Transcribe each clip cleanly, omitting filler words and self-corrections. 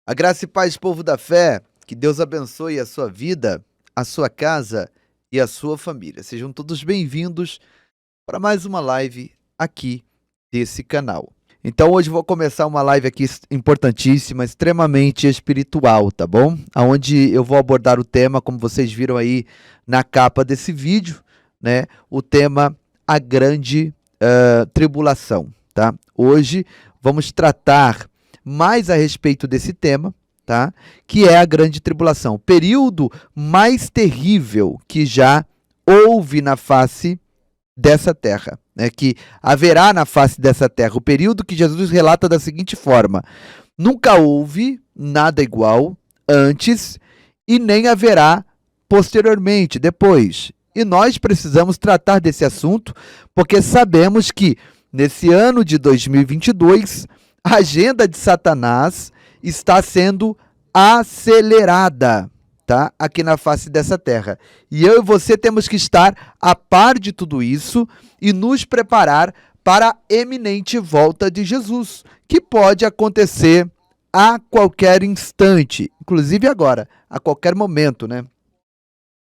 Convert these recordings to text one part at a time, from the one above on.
A graça e paz, povo da fé, que Deus abençoe a sua vida, a sua casa e a sua família. Sejam todos bem-vindos para mais uma live aqui desse canal. Então hoje vou começar uma live aqui importantíssima, extremamente espiritual, tá bom? Onde eu vou abordar o tema, como vocês viram aí na capa desse vídeo, né? O tema a grande tribulação, tá? Hoje vamos tratar mais a respeito desse tema, tá? Que é a grande tribulação, o período mais terrível que já houve na face dessa terra, né? Que haverá na face dessa terra, o período que Jesus relata da seguinte forma: nunca houve nada igual antes e nem haverá posteriormente, depois. E nós precisamos tratar desse assunto porque sabemos que nesse ano de 2022 a agenda de Satanás está sendo acelerada, tá? Aqui na face dessa terra. E eu e você temos que estar a par de tudo isso e nos preparar para a eminente volta de Jesus, que pode acontecer a qualquer instante, inclusive agora, a qualquer momento, né?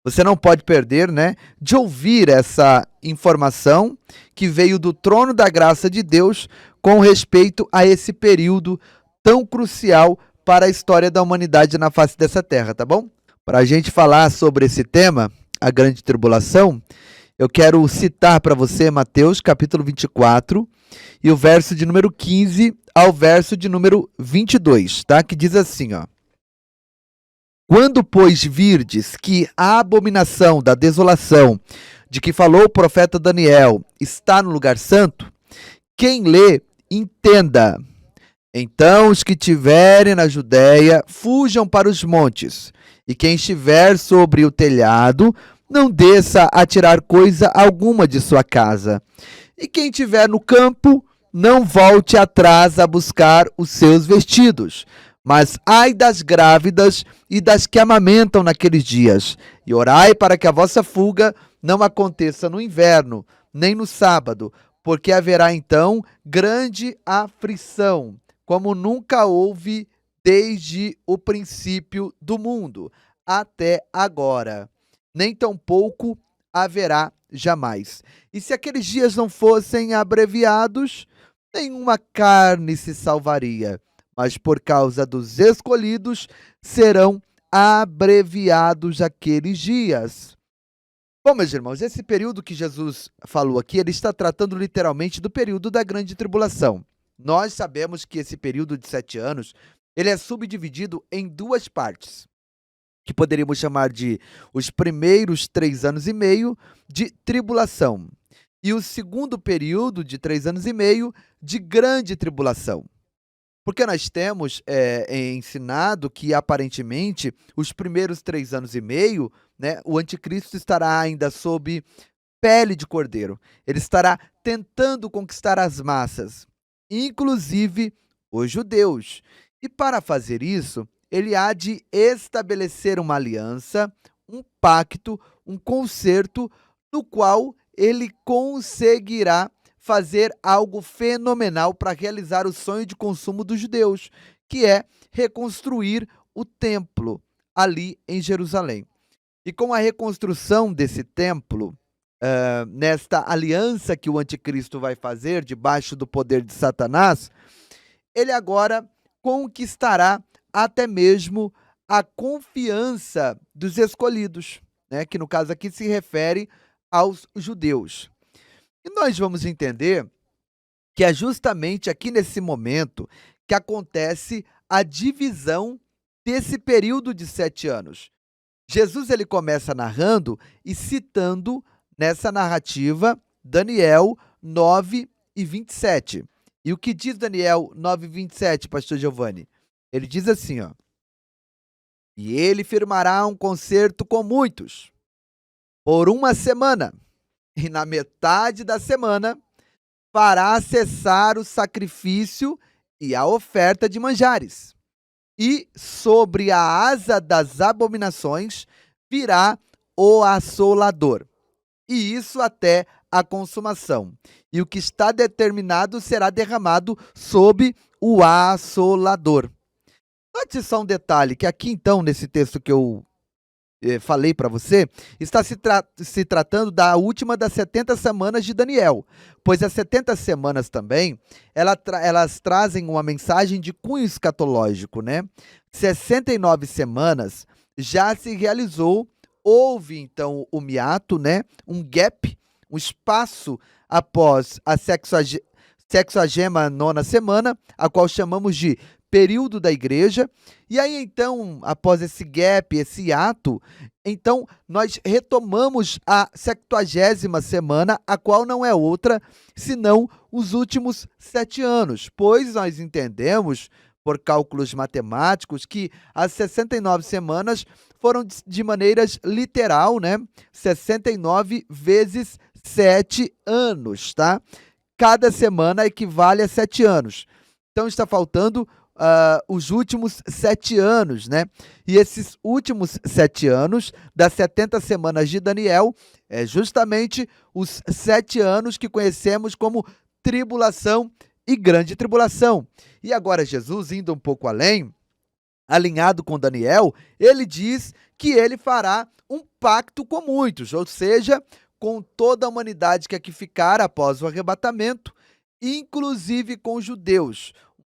Você não pode perder, né, de ouvir essa informação que veio do trono da graça de Deus com respeito a esse período tão crucial para a história da humanidade na face dessa terra, tá bom? Para a gente falar sobre esse tema, a grande tribulação, eu quero citar para você Mateus capítulo 24 e o verso de número 15 ao verso de número 22, tá? Que diz assim, ó: quando, pois, virdes que a abominação da desolação de que falou o profeta Daniel está no lugar santo, quem lê, entenda. Então os que tiverem na Judéia fujam para os montes, e quem estiver sobre o telhado não desça a tirar coisa alguma de sua casa. E quem estiver no campo não volte atrás a buscar os seus vestidos. Mas ai das grávidas e das que amamentam naqueles dias, e orai para que a vossa fuga não aconteça no inverno, nem no sábado, porque haverá então grande aflição, como nunca houve desde o princípio do mundo até agora, nem tampouco haverá jamais. E se aqueles dias não fossem abreviados, nenhuma carne se salvaria, mas por causa dos escolhidos serão abreviados aqueles dias. Bom, meus irmãos, esse período que Jesus falou aqui, ele está tratando literalmente do período da grande tribulação. Nós sabemos que esse período de 7 anos, ele é subdividido em duas partes, que poderíamos chamar de os primeiros 3 anos e meio de tribulação e o segundo período de 3 anos e meio de grande tribulação. Porque nós temos ensinado que, aparentemente, os primeiros 3 anos e meio, né, o anticristo estará ainda sob pele de cordeiro. Ele estará tentando conquistar as massas, inclusive os judeus. E para fazer isso, ele há de estabelecer uma aliança, um pacto, um concerto, no qual ele conseguirá fazer algo fenomenal para realizar o sonho de consumo dos judeus, que é reconstruir o templo ali em Jerusalém. E com a reconstrução desse templo, nesta aliança que o anticristo vai fazer debaixo do poder de Satanás, ele agora conquistará até mesmo a confiança dos escolhidos, né? Que no caso aqui se refere aos judeus. E nós vamos entender que é justamente aqui nesse momento que acontece a divisão desse período de 7 anos. Jesus ele começa narrando e citando nessa narrativa Daniel 9 e 27. E o que diz Daniel 9 e 27, pastor Giovanni? Ele diz assim, ó: e ele firmará um concerto com muitos por uma semana, e na metade da semana fará cessar o sacrifício e a oferta de manjares. E sobre a asa das abominações virá o assolador. E isso até a consumação. E o que está determinado será derramado sob o assolador. Note só um detalhe, que aqui então, nesse texto que eu falei para você, está se tratando da última das 70 semanas de Daniel, pois as 70 semanas também, elas trazem uma mensagem de cunho escatológico, né? 69 semanas já se realizou, houve então o miato, né? Um gap, um espaço após a 69ª semana, a qual chamamos de período da igreja. E aí então, após esse gap, esse ato, então nós retomamos a 70ª semana, a qual não é outra senão os últimos 7 anos, pois nós entendemos, por cálculos matemáticos, que as 69 semanas foram de maneiras literal, né? 69 vezes 7 anos, tá? Cada semana equivale a 7 anos. Então está faltando os últimos 7 anos, né? E esses últimos 7 anos das 70 semanas de Daniel é justamente os 7 anos que conhecemos como tribulação e grande tribulação. E agora Jesus, indo um pouco além, alinhado com Daniel, ele diz que ele fará um pacto com muitos, ou seja, com toda a humanidade que aqui ficar após o arrebatamento, inclusive com os judeus,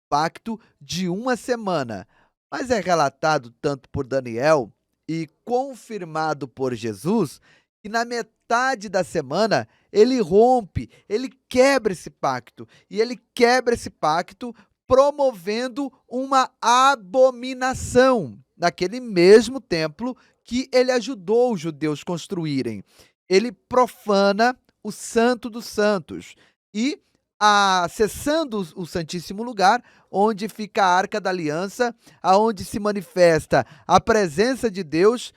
pacto de uma semana, mas é relatado tanto por Daniel e confirmado por Jesus que na metade da semana ele rompe, ele quebra esse pacto, e ele quebra esse pacto promovendo uma abominação naquele mesmo templo que ele ajudou os judeus construírem. Ele profana o Santo dos Santos e acessando o Santíssimo Lugar, onde fica a Arca da Aliança, aonde se manifesta a presença de Deus,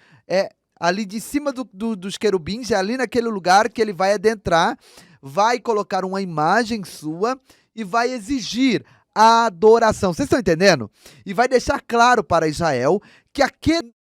ali de cima dos querubins, é ali naquele lugar que ele vai adentrar, vai colocar uma imagem sua e vai exigir a adoração. Vocês estão entendendo? E vai deixar claro para Israel que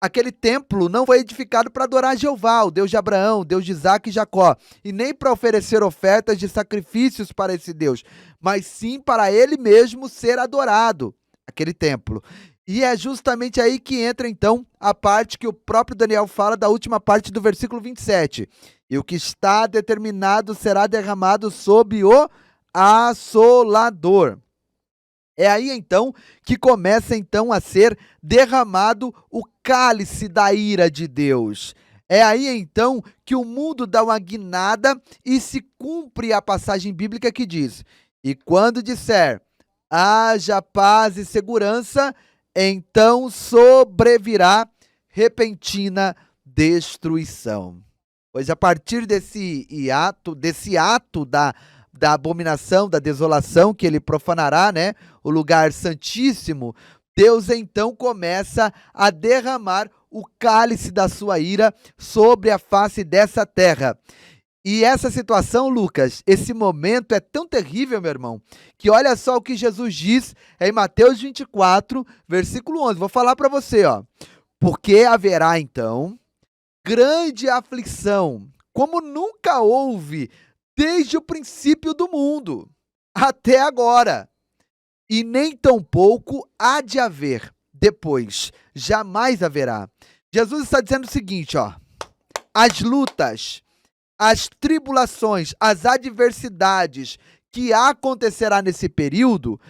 aquele templo não foi edificado para adorar Jeová, o Deus de Abraão, o Deus de Isaac e Jacó, e nem para oferecer ofertas de sacrifícios para esse Deus, mas sim para ele mesmo ser adorado, aquele templo. E é justamente aí que entra então a parte que o próprio Daniel fala da última parte do versículo 27. E o que está determinado será derramado sob o assolador. É aí então que começa então a ser derramado o cálice da ira de Deus. É aí então que o mundo dá uma guinada e se cumpre a passagem bíblica que diz: e quando disser, haja paz e segurança, então sobrevirá repentina destruição. Pois a partir desse ato da abominação, da desolação que ele profanará, né, o lugar santíssimo, Deus então começa a derramar o cálice da sua ira sobre a face dessa terra. E essa situação, Lucas, esse momento é tão terrível, meu irmão, que olha só o que Jesus diz em Mateus 24, versículo 11. Vou falar para você, ó. Porque haverá então grande aflição, como nunca houve desde o princípio do mundo até agora, e nem tampouco há de haver depois, jamais haverá. Jesus está dizendo o seguinte, ó: as lutas, as tribulações, as adversidades que acontecerá nesse período,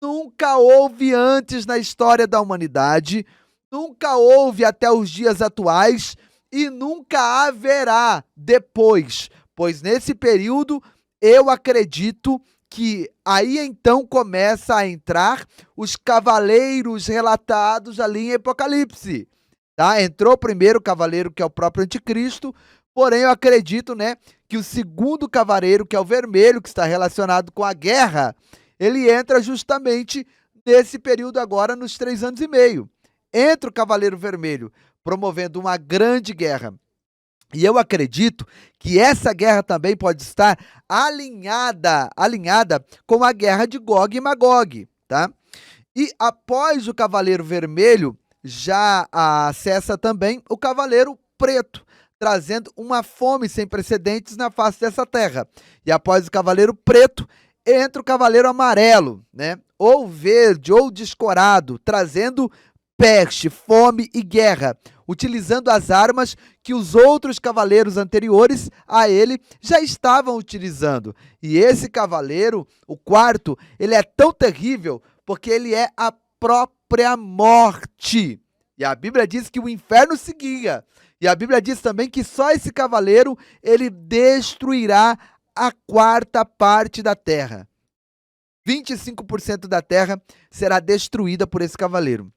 nunca houve antes na história da humanidade, nunca houve até os dias atuais e nunca haverá depois, pois nesse período eu acredito que aí então começa a entrar os cavaleiros relatados ali em Apocalipse, tá? Entrou o primeiro cavaleiro, que é o próprio anticristo, porém eu acredito, né, que o segundo cavaleiro, que é o vermelho, que está relacionado com a guerra, ele entra justamente nesse período agora, nos 3 anos e meio. Entra o cavaleiro vermelho, promovendo uma grande guerra. E eu acredito que essa guerra também pode estar alinhada com a guerra de Gog e Magog, tá? E após o cavaleiro vermelho, já acessa também o cavaleiro preto, trazendo uma fome sem precedentes na face dessa terra. E após o cavaleiro preto, entra o cavaleiro amarelo, né? Ou verde, ou descorado, trazendo peste, fome e guerra, utilizando as armas que os outros cavaleiros anteriores a ele já estavam utilizando. E esse cavaleiro, o quarto, ele é tão terrível porque ele é a própria morte. E a Bíblia diz que o inferno seguia. E a Bíblia diz também que só esse cavaleiro, ele destruirá a quarta parte da terra. 25% da terra será destruída por esse cavaleiro.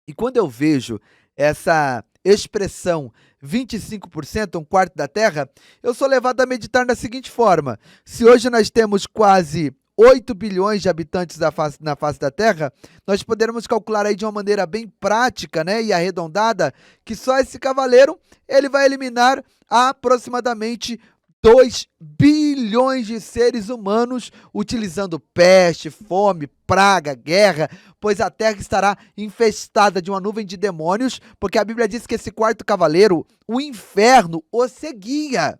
E quando eu vejo essa expressão 25%, um quarto da terra, eu sou levado a meditar da seguinte forma: se hoje nós temos quase 8 bilhões de habitantes na face da Terra, nós poderemos calcular aí de uma maneira bem prática, né, e arredondada, que só esse cavaleiro ele vai eliminar aproximadamente 2 bilhões de seres humanos, utilizando peste, fome, praga, guerra, pois a terra estará infestada de uma nuvem de demônios, porque a Bíblia diz que esse quarto cavaleiro, o inferno, o seguia.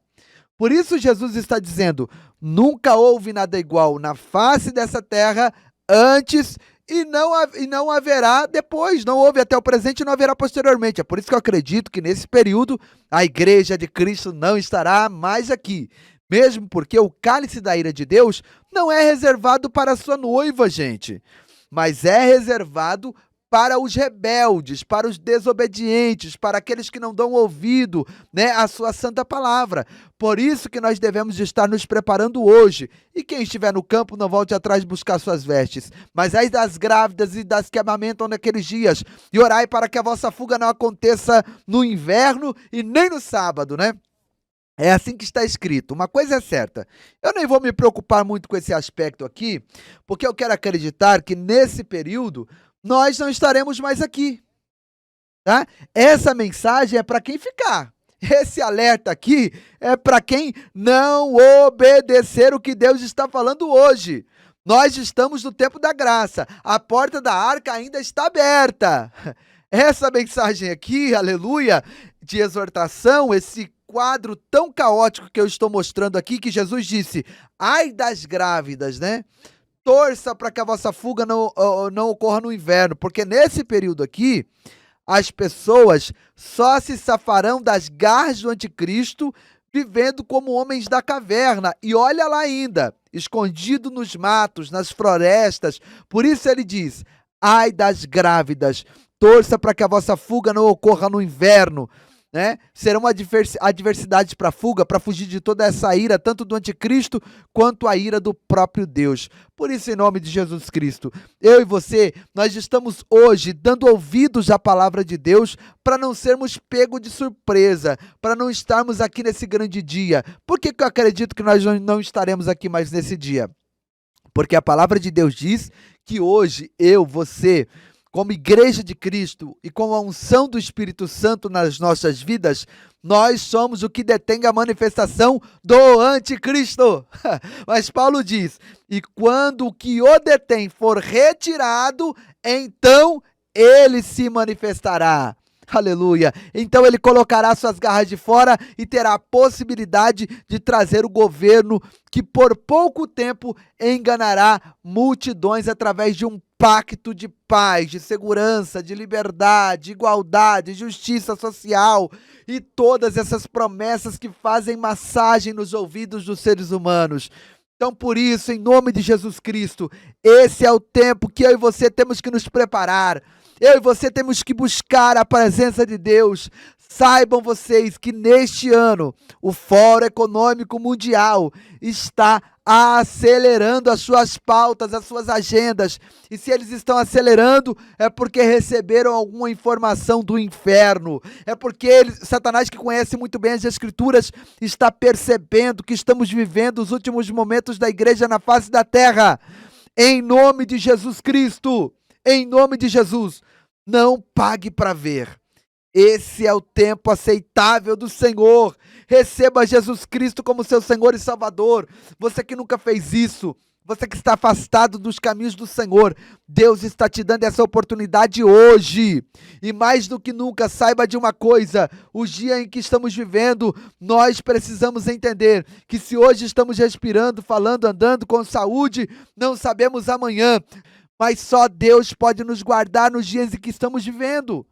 Por isso Jesus está dizendo: nunca houve nada igual na face dessa terra antes e não haverá depois. Não houve até o presente e não haverá posteriormente. É por isso que eu acredito que nesse período a igreja de Cristo não estará mais aqui. Mesmo porque o cálice da ira de Deus não é reservado para a sua noiva, gente, mas é reservado para os rebeldes, para os desobedientes, para aqueles que não dão ouvido, né, à sua santa palavra. Por isso que nós devemos estar nos preparando hoje. E quem estiver no campo, não volte atrás buscar suas vestes, mas ai das grávidas e das que amamentam naqueles dias, e orai para que a vossa fuga não aconteça no inverno e nem no sábado, né? É assim que está escrito. Uma coisa é certa, eu nem vou me preocupar muito com esse aspecto aqui, porque eu quero acreditar que nesse período nós não estaremos mais aqui, tá? Essa mensagem é para quem ficar. Esse alerta aqui é para quem não obedecer o que Deus está falando hoje. Nós estamos no tempo da graça. A porta da arca ainda está aberta. Essa mensagem aqui, aleluia, de exortação, esse quadro tão caótico que eu estou mostrando aqui, que Jesus disse: ai das grávidas, né? Torça para que a vossa fuga não ocorra no inverno, porque nesse período aqui, as pessoas só se safarão das garras do anticristo, vivendo como homens da caverna. E olha lá ainda, escondido nos matos, nas florestas. Por isso ele diz: ai das grávidas, torça para que a vossa fuga não ocorra no inverno. Né? Serão adversidades para fuga, para fugir de toda essa ira, tanto do anticristo quanto a ira do próprio Deus. Por isso, em nome de Jesus Cristo, eu e você, nós estamos hoje dando ouvidos à palavra de Deus para não sermos pegos de surpresa, para não estarmos aqui nesse grande dia. Por que eu acredito que nós não estaremos aqui mais nesse dia? Porque a palavra de Deus diz que hoje eu, você, como igreja de Cristo e com a unção do Espírito Santo nas nossas vidas, nós somos o que detém a manifestação do anticristo. Mas Paulo diz: e quando o que o detém for retirado, então ele se manifestará. Aleluia. Então ele colocará suas garras de fora e terá a possibilidade de trazer o governo que por pouco tempo enganará multidões através de um pacto de paz, de segurança, de liberdade, igualdade, justiça social e todas essas promessas que fazem massagem nos ouvidos dos seres humanos. Então, por isso, em nome de Jesus Cristo, esse é o tempo que eu e você temos que nos preparar. Eu e você temos que buscar a presença de Deus. Saibam vocês que neste ano o Fórum Econômico Mundial está acelerando as suas pautas, as suas agendas. E se eles estão acelerando, é porque receberam alguma informação do inferno. É porque Satanás, que conhece muito bem as Escrituras, está percebendo que estamos vivendo os últimos momentos da igreja na face da terra. Em nome de Jesus Cristo, em nome de Jesus, não pague para ver. Esse é o tempo aceitável do Senhor. Receba Jesus Cristo como seu Senhor e Salvador. Você que nunca fez isso, você que está afastado dos caminhos do Senhor, Deus está te dando essa oportunidade hoje. E mais do que nunca, saiba de uma coisa: o dia em que estamos vivendo, nós precisamos entender que se hoje estamos respirando, falando, andando com saúde, não sabemos amanhã. mas só Deus pode nos guardar nos dias em que estamos vivendo.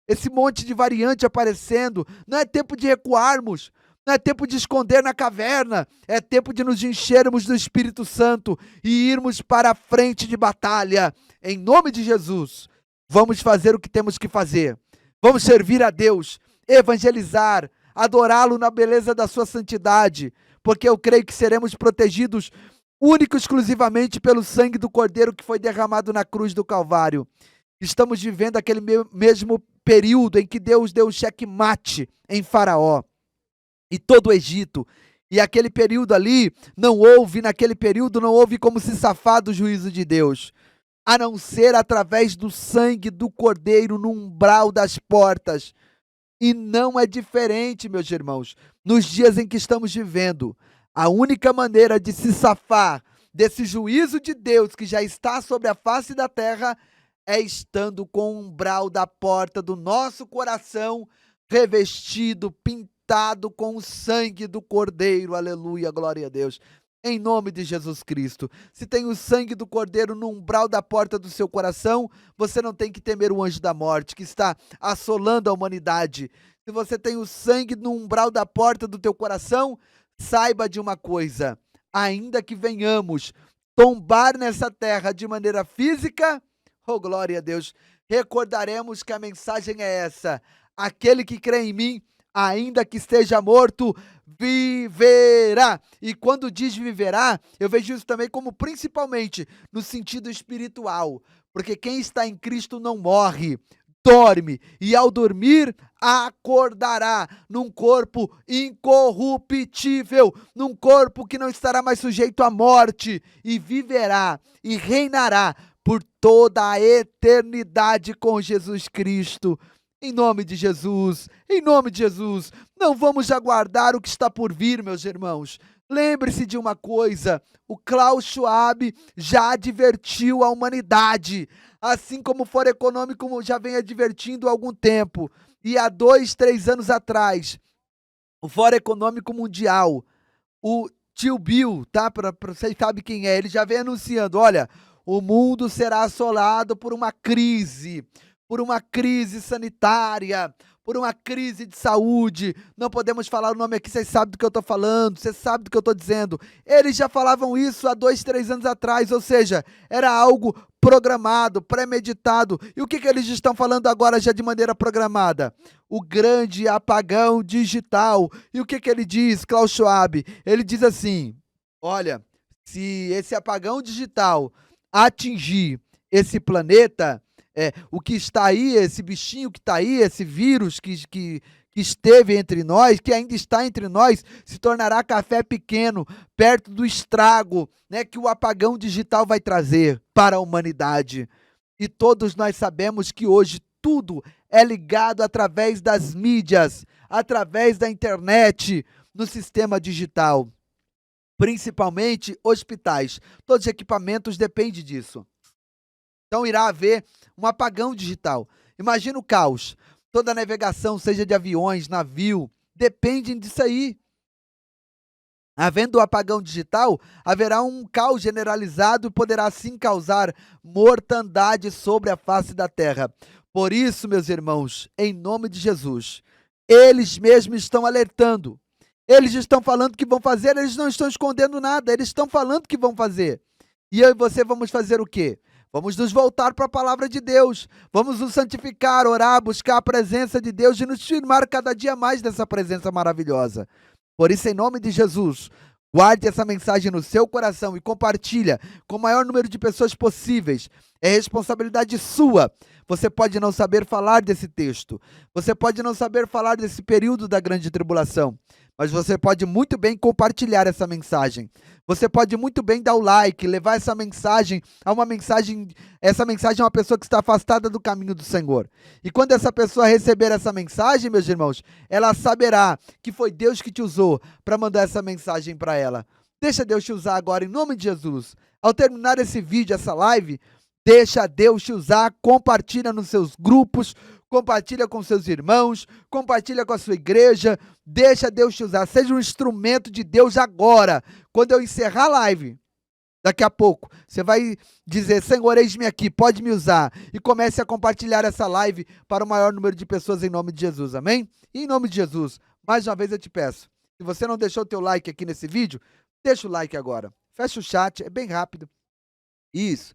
Esse monte de variante aparecendo, não é tempo de recuarmos, não é tempo de esconder na caverna, é tempo de nos enchermos do Espírito Santo e irmos para a frente de batalha, em nome de Jesus. Vamos fazer o que temos que fazer, vamos servir a Deus, evangelizar, adorá-lo na beleza da sua santidade, porque eu creio que seremos protegidos único e exclusivamente pelo sangue do Cordeiro que foi derramado na cruz do Calvário. Estamos vivendo aquele mesmo período em que Deus deu um checkmate em Faraó e todo o Egito. E aquele período ali, naquele período não houve como se safar do juízo de Deus, a não ser através do sangue do Cordeiro no umbral das portas. E não é diferente, meus irmãos, nos dias em que estamos vivendo. A única maneira de se safar desse juízo de Deus que já está sobre a face da terra é estando com o umbral da porta do nosso coração revestido, pintado com o sangue do Cordeiro. Aleluia, glória a Deus. Em nome de Jesus Cristo. Se tem o sangue do Cordeiro no umbral da porta do seu coração, você não tem que temer o anjo da morte que está assolando a humanidade. Se você tem o sangue no umbral da porta do teu coração, saiba de uma coisa: ainda que venhamos tombar nessa terra de maneira física, oh glória a Deus, recordaremos que a mensagem é essa: aquele que crê em mim, ainda que esteja morto, viverá. E quando diz viverá, eu vejo isso também como principalmente no sentido espiritual, porque quem está em Cristo não morre, dorme, e ao dormir acordará num corpo incorruptível, num corpo que não estará mais sujeito à morte, e viverá e reinará por toda a eternidade com Jesus Cristo. Em nome de Jesus, não vamos aguardar o que está por vir, meus irmãos. Lembre-se de uma coisa: o Klaus Schwab já advertiu a humanidade, assim como o Fórum Econômico já vem advertindo há algum tempo. E há 2, 3 anos atrás, o Fórum Econômico Mundial, o tio Bill, tá? Vocês sabem quem é, ele já vem anunciando: olha, o mundo será assolado por uma crise sanitária, por uma crise de saúde. Não podemos falar o nome aqui, vocês sabem do que eu estou falando, vocês sabem do que eu estou dizendo. Eles já falavam isso há 2, 3 anos atrás, ou seja, era algo programado, premeditado. E o que eles estão falando agora já de maneira programada? O grande apagão digital. E o que ele diz, Klaus Schwab? Ele diz assim: olha, se esse apagão digital atingir esse planeta, o que está aí, esse bichinho que está aí, esse vírus que esteve entre nós, que ainda está entre nós, se tornará café pequeno, perto do estrago, né, que o apagão digital vai trazer para a humanidade. E todos nós sabemos que hoje tudo é ligado através das mídias, através da internet, no sistema digital. Principalmente hospitais. Todos os equipamentos dependem disso. Então irá haver um apagão digital. Imagina o caos. Toda a navegação, seja de aviões, navio, depende disso aí. Havendo o apagão digital, haverá um caos generalizado e poderá sim causar mortandade sobre a face da terra. Por isso, meus irmãos, em nome de Jesus, eles mesmos estão alertando. Eles estão falando que vão fazer, eles não estão escondendo nada, eles estão falando que vão fazer. E eu e você vamos fazer o quê? Vamos nos voltar para a palavra de Deus, vamos nos santificar, orar, buscar a presença de Deus e nos firmar cada dia mais dessa presença maravilhosa. Por isso, em nome de Jesus, guarde essa mensagem no seu coração e compartilha com o maior número de pessoas possíveis. É responsabilidade sua. Você pode não saber falar desse texto, você pode não saber falar desse período da grande tribulação, mas você pode muito bem compartilhar essa mensagem. Você pode muito bem dar o like, levar essa mensagem a uma pessoa que está afastada do caminho do Senhor. E quando essa pessoa receber essa mensagem, meus irmãos, ela saberá que foi Deus que te usou para mandar essa mensagem para ela. Deixa Deus te usar agora, em nome de Jesus. Ao terminar esse vídeo, essa live, deixa Deus te usar, compartilha nos seus grupos, compartilha com seus irmãos, compartilha com a sua igreja, deixa Deus te usar, seja um instrumento de Deus agora. Quando eu encerrar a live, Daqui a pouco, você vai dizer: Senhor, eis-me aqui, pode me usar. E comece a compartilhar essa live para o maior número de pessoas em nome de Jesus, amém? E em nome de Jesus, mais uma vez eu te peço, se você não deixou o teu like aqui nesse vídeo, deixa o like agora. Fecha o chat, é bem rápido. Isso.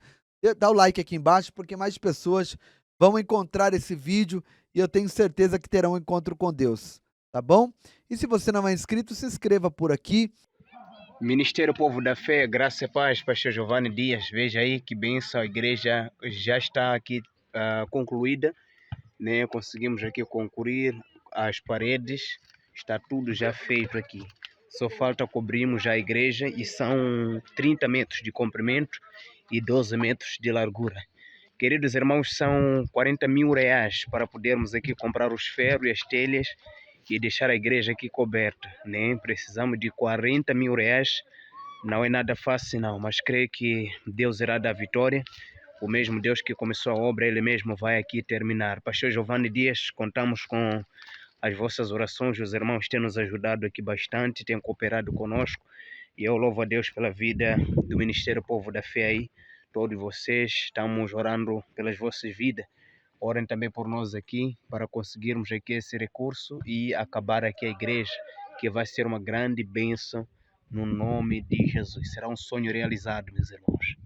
Dá o like aqui embaixo, porque mais pessoas vão encontrar esse vídeo e eu tenho certeza que terão um encontro com Deus, tá bom? E se você não é inscrito, se inscreva por aqui. Ministério Povo da Fé, Graça e Paz, Pastor Giovanni Dias. Veja aí que bênção, a igreja já está aqui concluída, né? Conseguimos aqui concluir as paredes, está tudo já feito aqui. Só falta cobrirmos a igreja e são 30 metros de comprimento e 12 metros de largura. Queridos irmãos, são 40 mil reais para podermos aqui comprar os ferros e as telhas e deixar a igreja aqui coberta, né? Precisamos de 40 mil reais. Não é nada fácil não, mas creio que Deus irá dar vitória. O mesmo Deus que começou a obra, Ele mesmo vai aqui terminar. Pastor Giovanni Dias, contamos com as vossas orações, os irmãos têm nos ajudado aqui bastante, têm cooperado conosco, e eu louvo a Deus pela vida do Ministério Povo da Fé aí, todos vocês, estamos orando pelas vossas vidas. Orem também por nós aqui, para conseguirmos aqui esse recurso e acabar aqui a igreja, que vai ser uma grande bênção no nome de Jesus. Será um sonho realizado, meus irmãos.